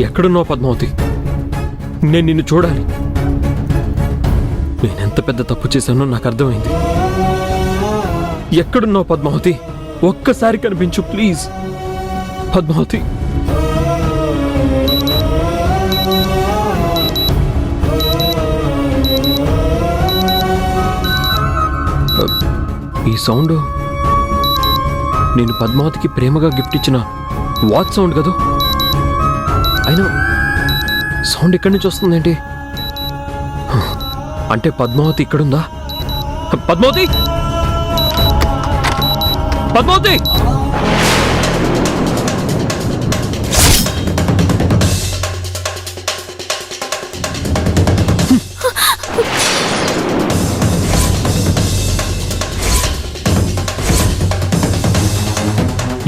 ఎక్కడున్నావు పద్మావతి? నేను నిన్ను చూడాలి. నేనెంత పెద్ద తప్పు చేశానో నాకు అర్థమైంది. ఎక్కడున్నావు పద్మావతి? ఒక్కసారి కనిపించు ప్లీజ్ పద్మావతి. ఈ సౌండ్ నేను పద్మావతికి ప్రేమగా గిఫ్ట్ ఇచ్చిన వాచ్ సౌండ్ కదా. అయినా సౌండ్ ఇక్కడి నుంచి వస్తుందేంటి? అంటే పద్మావతి ఇక్కడుందా? పద్మావతి, పద్మావతి!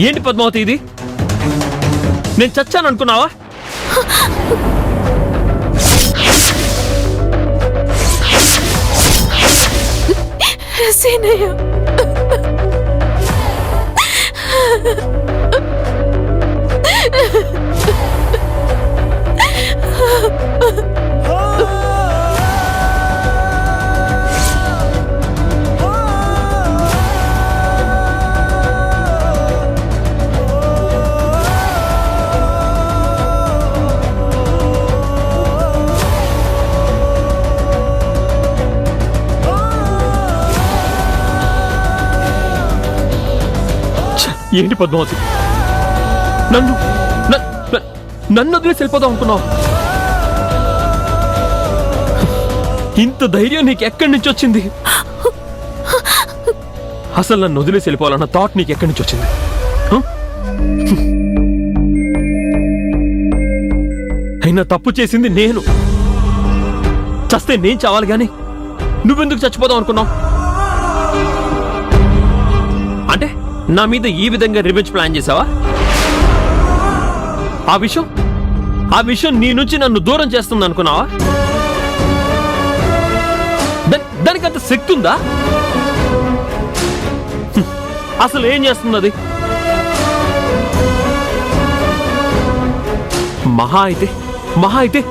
ఏంటి పద్మావతి ఇది? నేను చచ్చాను అనుకున్నావా? సీనయ్య, ఏంటి పద్మావతి? నన్ను వదిలేసి వెళ్ళిపోదాం అనుకున్నావు? ఇంత ధైర్యం నీకు ఎక్కడి నుంచి వచ్చింది? అసలు నన్ను వదిలేసి వెళ్ళిపోవాలన్న థాట్ నీకు ఎక్కడి నుంచి వచ్చింది? అయినా తప్పు చేసింది నేను. చస్తే నేను చావాలి గాని నువ్వెందుకు చచ్చిపోదాం అనుకున్నావు? అంటే నా మీద ఈ విధంగా రివెంజ్ ప్లాన్ చేసావా? ఆ విషయం నీ నుంచి నన్ను దూరం చేస్తుంది అనుకున్నావా? దానికి అంత శక్తి ఉందా? అసలు ఏం చేస్తుంది అది? మహా అయితే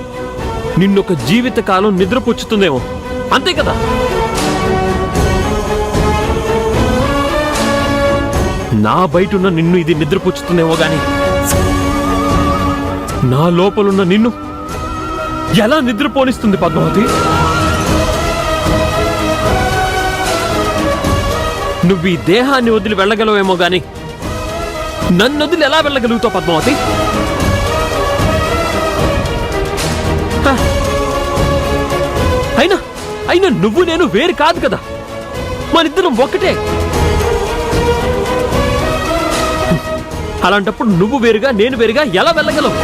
నిన్నొక జీవితకాలం నిద్రపుచ్చుతుందేమో, అంతే కదా? నా బయటున్న నిన్ను ఇది నిద్రపుచ్చుతుందేమో గాని నా లోపలున్న నిన్ను ఎలా నిద్రపోనిస్తుంది పద్మావతి? నువ్వు ఈ దేహాన్ని వదిలి వెళ్ళగలవేమో గాని నన్ను వదిలి ఎలా వెళ్ళగలుగుతావు పద్మావతి? అయినా నువ్వు నేను వేరు కాదు కదా, మనిద్దరం ఒకటే. అలాంటప్పుడు నువ్వు వేరుగా నేను వేరుగా ఎలా వెళ్ళగలవు?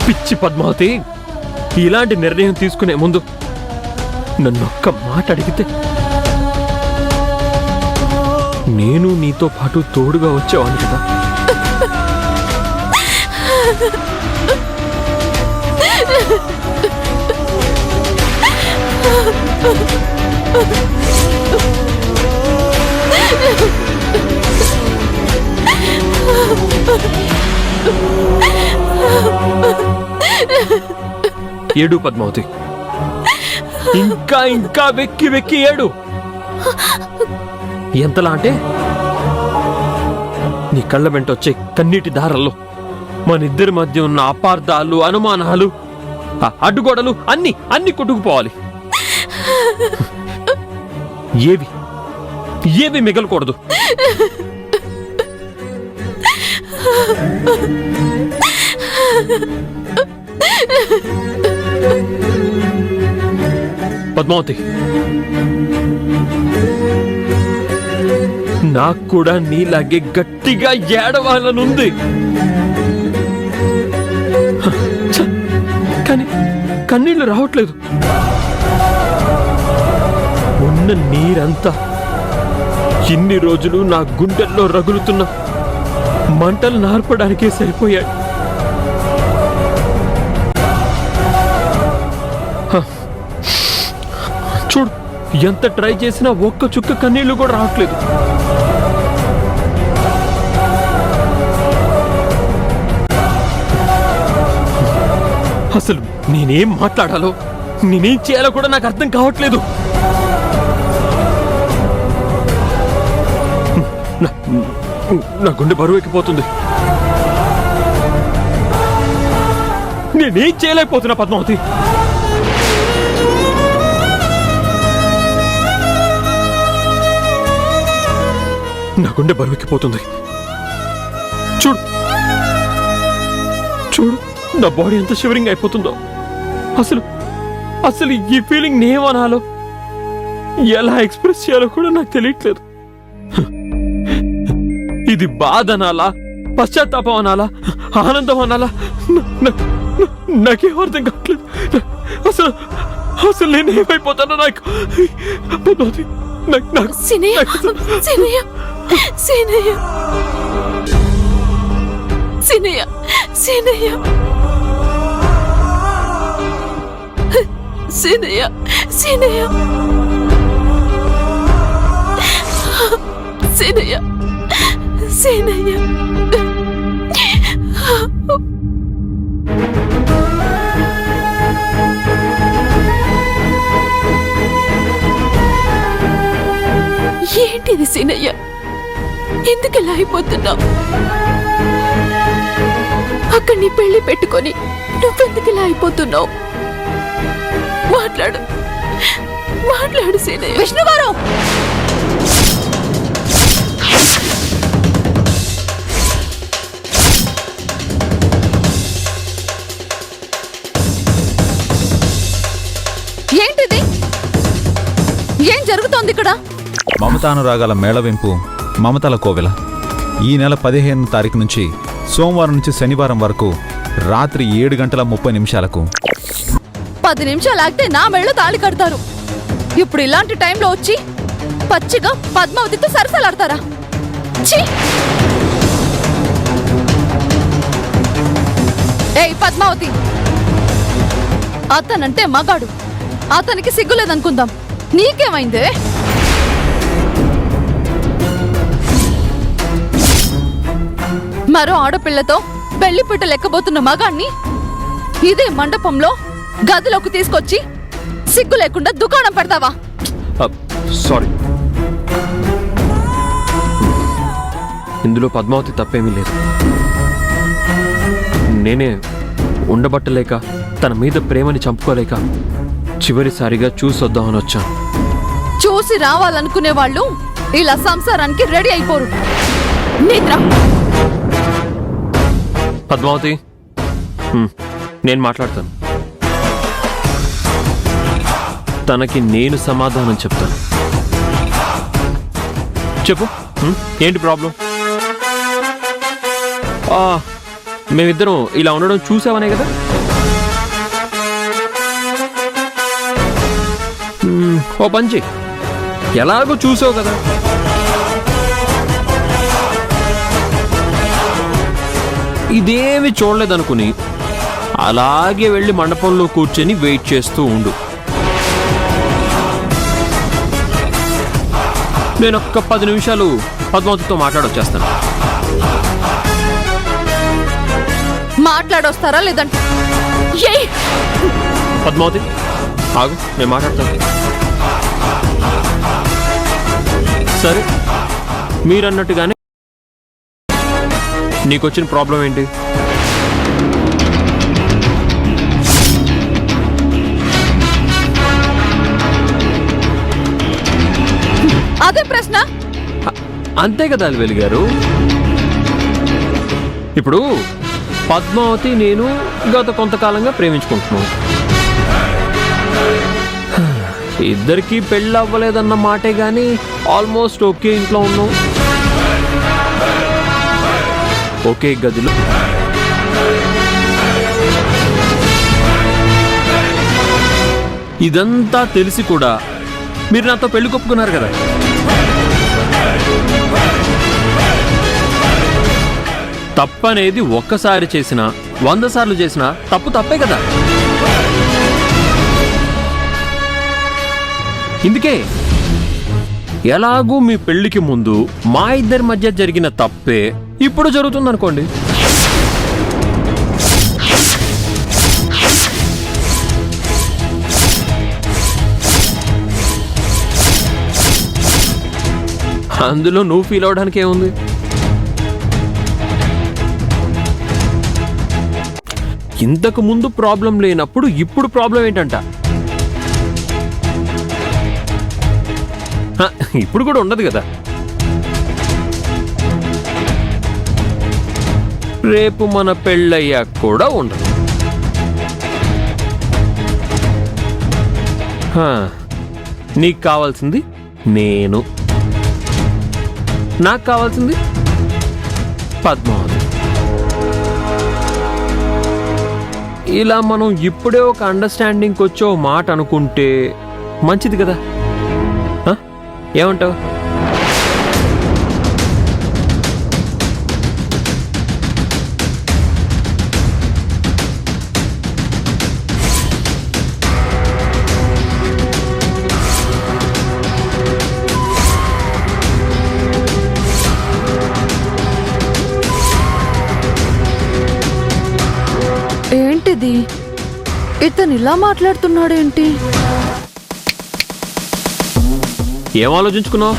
పిచ్చి పద్మావతి, ఇలాంటి నిర్ణయం తీసుకునే ముందు నన్నొక్క మాట అడిగితే నేను నీతో పాటు తోడుగా వచ్చేవాడిని కదా. ఏడు పద్మావతి, ఇంకా వెక్కి ఏడు. ఎంతలా అంటే నీ కళ్ళ వెంట వచ్చే కన్నీటి దారల్లో మనిద్దరి మధ్య ఉన్న అపార్థాలు, అనుమానాలు, అడ్డుగోడలు అన్ని కొట్టుకుపోవాలి. ఏవి మిగలకూడదు. పద్మావతి, నాకు కూడా నీలాగే గట్టిగా ఏడవాలనుంది. కానీ కన్నీళ్లు రావట్లేదు. ఉన్న నీరంతా ఇన్ని రోజులు నా గుండెల్లో రగులుతున్న మంటలు నార్పడానికే సరిపోయాయి. ఎంత ట్రై చేసినా ఒక్క చుక్క కన్నీళ్లు కూడా రావట్లేదు. అసలు నేనేం మాట్లాడాలో, నేనేం చేయాలో కూడా నాకు అర్థం కావట్లేదు. నా గుండె బరువు ఎక్కిపోతుంది. నేనేం చేయలేకపోతున్నా పద్మావతి. నా గుండె బరువు ఎక్కిపోతుంది. చూడు చూడు, నా బాడీ ఎంత షివరింగ్ అయిపోతుందో. అసలు అసలు ఈ ఫీలింగ్ నేమనాలో, ఎలా ఎక్స్ప్రెస్ చేయాలో కూడా నాకు తెలియట్లేదు. ఇది బాధ అనాలా, పశ్చాత్తాపం అనాలా, ఆనందం అనాలా, నాకేం అర్థం కావట్లేదు. అసలు అసలు నేను ఏమైపోతానో నాకు పద్మావతి. సినయ్య సినయ్య సినయ్య సినయ్య సినయ్య సినయ్య సినయ్య సినయ్య సినయ్య ఏంటిది సీనయ్య? ఎందుకు ఇలా అయిపోతున్నావు? అక్కడ నీ పెళ్లి పెట్టుకొని నువ్వెందుకు ఇలా అయిపోతున్నావు? మాట్లాడు మాట్లాడు సీనయ్య. విష్ణు గారు, ఏంటిది? ఏం జరుగుతోంది ఇక్కడ? మమతానురాగాల మేళవింపు మమతల కోవెల ఈ నెల 15వ తారీఖు నుంచి సోమవారం నుంచి శనివారం వరకు రాత్రి 7:30 10 నిమిషాలు ఆగితే నా మెళ్ళో తాళి కడతారు. ఇప్పుడు ఇలాంటి టైంలో వచ్చి పచ్చిగా పద్మావతితో సరసలాడతారా? ఛీ! ఏయ్ పద్మావతి, అతనంటే మగాడు, అతనికి సిగ్గులేదనుకుందాం. నీకేమైందే? మరో ఆడపిల్లతో పెళ్లి పిట్ట లెక్కబోతున్న మగాణ్ణి ఇదే మండపంలో గదిలోకి తీసుకొచ్చి సిగ్గు లేకుండా దుకాణం పెడతావా? సారీ, ఇందులో పద్మావతి తప్పేమీ లేదు. నేనే ఉండబట్టలేక, తన మీద ప్రేమని చంపుకోలేక చివరిసారిగా చూసొద్దామని వచ్చాను. చూసి రావాలనుకునే వాళ్ళు ఇలా సంసారానికి రెడీ అయిపోరు. నిద్ర. పద్మావతి, నేను మాట్లాడతాను. తనకి నేను సమాధానం చెప్తాను. చెప్పు, ఏంటి ప్రాబ్లం? మేమిద్దరం ఇలా ఉండడం చూసావనే కదా. ఓ పంచి, ఎలాగో చూసావు కదా, ఇదేమి చూడలేదనుకుని అలాగే వెళ్ళి మండపంలో కూర్చొని వెయిట్ చేస్తూ ఉండు. నేను ఒక్క 10 నిమిషాలు పద్మావతితో మాట్లాడొచ్చేస్తాను. మాట్లాడొస్తారా లేదంటే? పద్మావతి ఆగు, నేను మాట్లాడతాను. సరే, మీరన్నట్టుగానే నీకొచ్చిన ప్రాబ్లం ఏంటి? అదే ప్రశ్న. అంతే కదా అలివేలు గారు. ఇప్పుడు పద్మావతి నేను గత కొంతకాలంగా ప్రేమించుకుంటున్నాం. ఇద్దరికీ పెళ్ళి అవ్వలేదన్న మాటే గాని ఆల్మోస్ట్ ఒకే ఇంట్లో ఉన్నాం, ఒకే గదిలో. ఇదంతా తెలిసి కూడా మీరు నాతో పెళ్లి కొప్పుకున్నారు కదా. తప్పనేది ఒక్కసారి చేసినా 100 సార్లు చేసినా తప్పు తప్పే కదా. ఇందుకే ఎలాగూ మీ పెళ్లికి ముందు మా ఇద్దరి మధ్య జరిగిన తప్పే ఇప్పుడు జరుగుతుందనుకోండి. అందులో నువ్వు ఫీల్ అవడానికి ఏముంది? ఇంతకు ముందు ప్రాబ్లం లేనప్పుడు ఇప్పుడు ప్రాబ్లం ఏంటంట? ఇప్పుడు కూడా ఉండదు కదా. రేపు మన పెళ్ళయ్యాక కూడా ఉండదు. నీకు కావాల్సింది నేను, నాకు కావాల్సింది పద్మావతి. ఇలా మనం ఇప్పుడే ఒక అండర్స్టాండింగ్కి వచ్చే మాట అనుకుంటే మంచిది కదా. ఏమంటావు? ఏంటిది? ఇతను ఇలా మాట్లాడుతున్నాడేంటి? ఏం ఆలోచించుకున్నావు?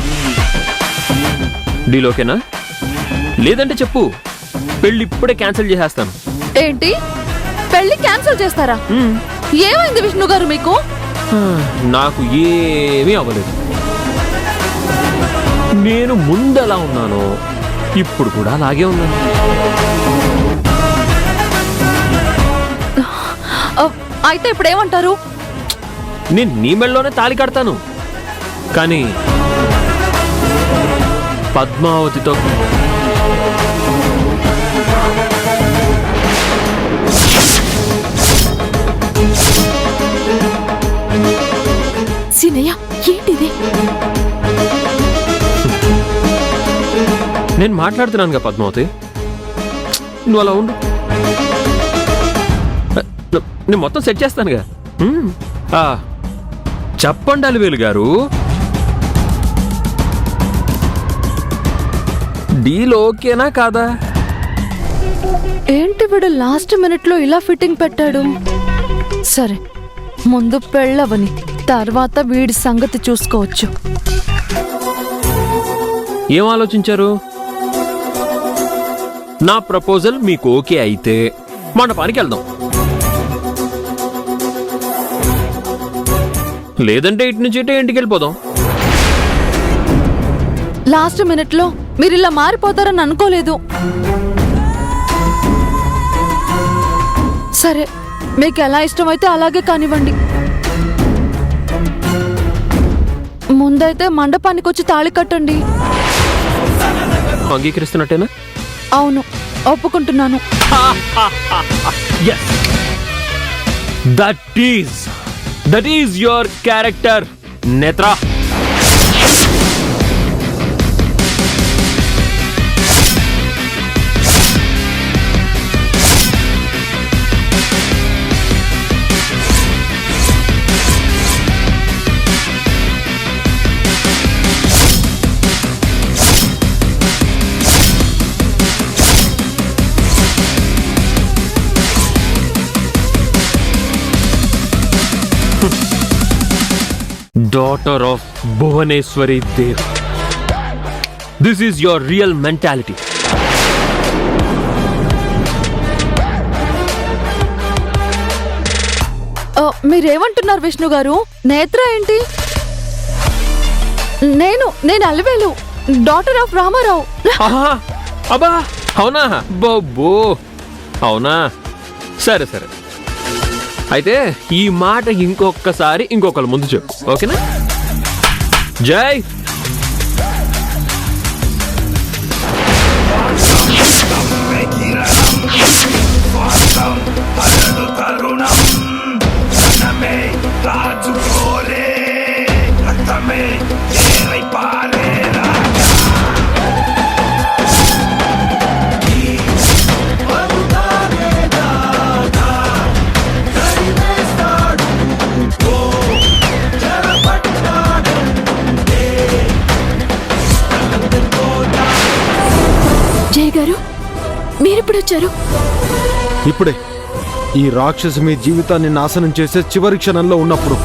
డీల్ ఓకేనా? లేదంటే చెప్పు, పెళ్ళి ఇప్పుడే క్యాన్సిల్ చేసేస్తాను. ఏంటి? పెళ్లి క్యాన్సిల్ చేస్తారా? ఏమైంది విష్ణు గారు మీకు? నాకు ఏమీ అవ్వలేదు. నేను ముందు ఎలా ఉన్నానో ఇప్పుడు కూడా అలాగే ఉన్నాను. అయితే ఇప్పుడు ఏమంటారు? నేను నీ మెళ్ళలోనే తాళి కడతాను, కానీ పద్మావతితో సీనయ్య, ఏంటిది? నేను మాట్లాడుతున్నానుగా పద్మావతి, నువ్వు అలా ఉండు. నేను మొత్తం సెట్ చేస్తానుగా. చెప్పండి అలివేలు గారు, డీల్ ఓకేనా కాదా? ఏంటి వీడు లాస్ట్ మినిట్ లో ఇలా ఫిట్టింగ్ పెట్టాడు? సరే, ముందు పెళ్ళవని, తర్వాత వీడి సంగతి చూసుకోవచ్చు. ఏం ఆలోచించారు? నా ప్రపోజల్ మీకు ఓకే అయితే మండపానికి వెళ్దాం, లేదంటే ఇటు నుంచి ఇటే ఇంటికి వెళ్ళిపోదాం. లాస్ట్ మినిట్ లో మీరు ఇలా మారిపోతారని అనుకోలేదు. సరే, మీకు ఎలా ఇష్టమైతే అలాగే కానివ్వండి. ముందైతే మండపానికి వచ్చి తాళి కట్టండి. అంగీకరిస్తున్నట్టేనా? అవును, ఒప్పుకుంటున్నాను. That is your character Netra. Daughter of Bhuvaneshwari Devi. This is your real mentality. మీరేమంటున్నారు విష్ణు గారు? నేత్ర ఏంటి? నేను అలివేలు, డాటర్ ఆఫ్ రామారావు. అబ్బా, అవునా? బొబ్బో, అవునా? సరే సరే, అయితే ఈ మాట ఇంకొకసారి ఇంకొకరి ముందు చెప్పు, ఓకేనా? జై వచ్చారు? ఇప్పుడే ఈ రాక్షసి మీ జీవితాన్ని నాశనం చేసే చివరి క్షణంలో ఉన్నప్పుడు.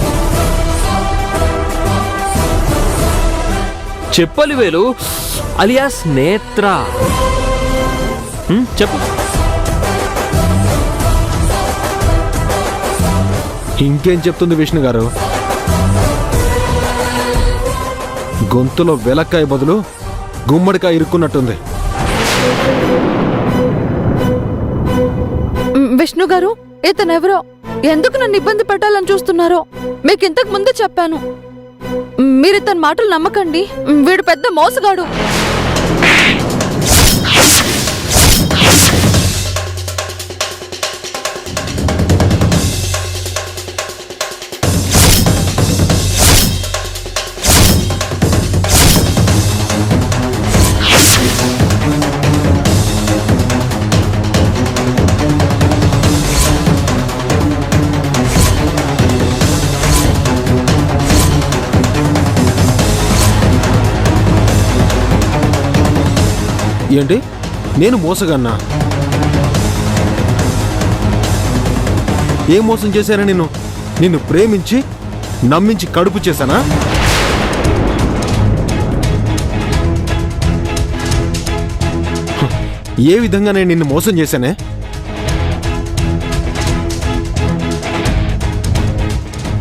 చెప్పలి వేలు అలియాస్ నేత్ర. చెప్పు. ఇంకేం చెప్తుంది విష్ణు గారు? గొంతులో వెలక్కాయ బదులు గుమ్మడికాయ ఇరుక్కున్నట్టుంది. విష్ణు గారు, ఇతనెవరో, ఎందుకు నన్ను ఇబ్బంది పెట్టాలని చూస్తున్నారో మీకు ఇంతకు ముందే చెప్పాను. మీరు ఇతని మాటలు నమ్మకండి. వీడు పెద్ద మోసగాడు. ఏంటి? నేను మోసగన్నా? ఏం మోసం చేశానా? నిన్ను ప్రేమించి నమ్మించి కడుపు చేశానా? ఏ విధంగా నేను నిన్ను మోసం చేశానే?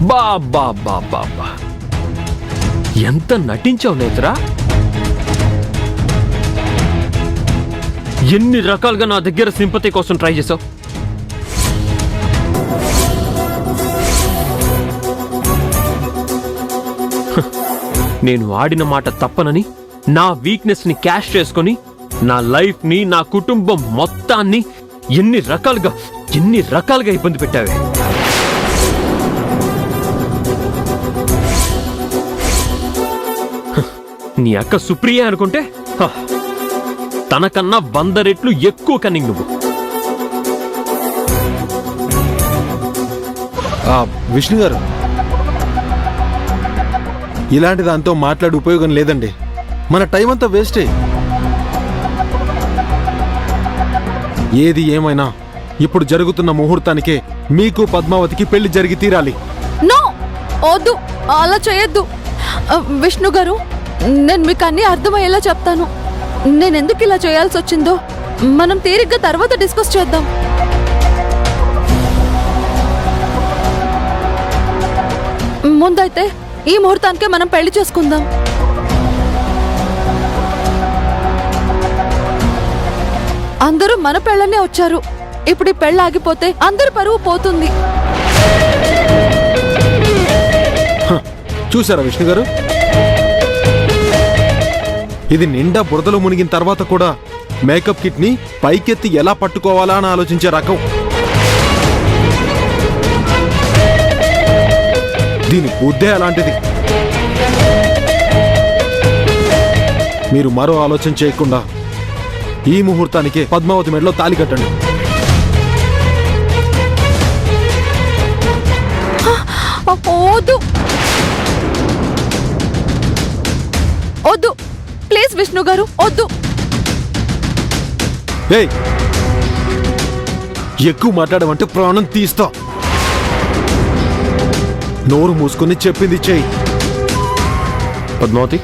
బా ఎంత నటించావు నేత్రా! ఎన్ని రకాలుగా నా దగ్గర సింపతి కోసం ట్రై చేసావు. నేను ఆడిన మాట తప్పనని నా వీక్నెస్ ని క్యాష్ చేసుకొని నా లైఫ్ ని, నా కుటుంబం మొత్తాన్ని ఎన్ని రకాలుగా ఇబ్బంది పెట్టావే. నీ అక్క సుప్రియ అనుకుంటే తనకన్నా 100 రెట్లు ఎక్కువ కన్నింగ్ నువ్వు. విష్ణు గారు, ఇలాంటి దాంతో మాట్లాడే ఉపయోగం లేదండి. మన టైం అంతా వేస్టే. ఏది ఏమైనా ఇప్పుడు జరుగుతున్న ముహూర్తానికే మీకు పద్మావతికి పెళ్లి జరిగి తీరాలి. నో, వద్దు, అలా చేయొద్దు. విష్ణు గారు, నేను మీకు అన్ని అర్థమయ్యేలా చెప్తాను. నేనెందుకు ఇలా చేయాల్సి వచ్చిందో మనం తీరిగ్గా తర్వాత డిస్కస్ చేద్దాం. ముందైతే ఈ ముహూర్తానికే మనం పెళ్లి చేసుకుందాం. అందరూ మన పెళ్ళనే వచ్చారు. ఇప్పుడు ఈ పెళ్ళి ఆగిపోతే అందరి పరువు పోతుంది. చూసారా విష్ణు గారు, ఇది నిండా బురదలో మునిగిన తర్వాత కూడా మేకప్ కిట్ ని పైకెత్తి ఎలా పట్టుకోవాలా అని ఆలోచించే రకం. దీని బుద్ధే అలాంటిది. మీరు మరో ఆలోచన చేయకుండా ఈ ముహూర్తానికి పద్మావతి మెడలో తాళి కట్టండి. వద్దు వద్దు, ప్లీజ్ విష్ణు గారు, వద్దు. ఎక్కువ మాట్లాడమంటే ప్రాణం తీస్తా. నోరు మూసుకుని చెప్పింది చెయ్యి. పద్మావతి,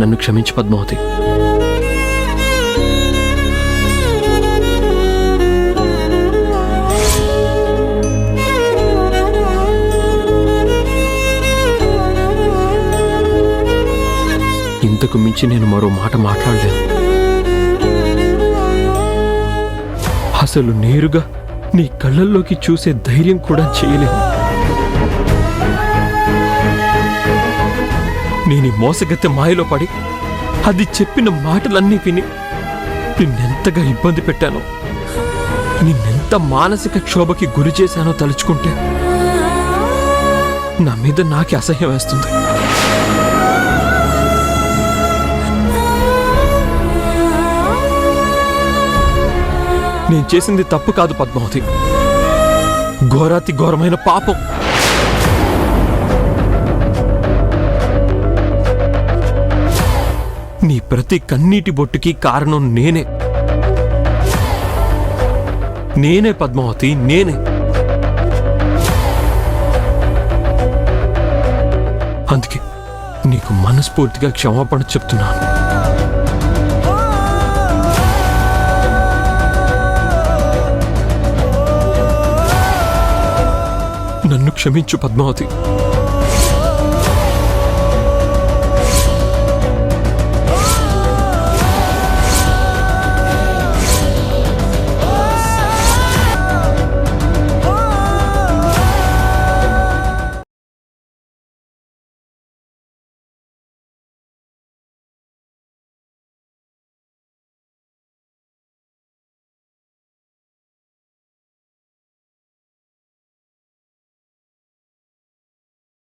నన్ను క్షమించు పద్మావతి. ఇంతకు మించి నేను మరో మాట మాట్లాడలేను. అసలు నేరుగా నీ కళ్ళల్లోకి చూసే ధైర్యం కూడా చేయలేను. నేను ఈ మోసగత్తె మాయలో పడి అది చెప్పిన మాటలన్నీ విని నిన్నెంతగా ఇబ్బంది పెట్టానో, నిన్నెంత మానసిక క్షోభకి గురి చేశానో తలుచుకుంటే నా మీద నాకే అసహ్యం వేస్తుంది. నేను చేసింది తప్పు కాదు పద్మావతి, ఘోరాతి ఘోరమైన పాపం. నీ ప్రతి కన్నీటి బొట్టుకి కారణం నేనే పద్మావతి, నేనే. అందుకే నీకు మనస్ఫూర్తిగా క్షమాపణ చెప్తున్నాను. నన్ను క్షమించు పద్మావతి.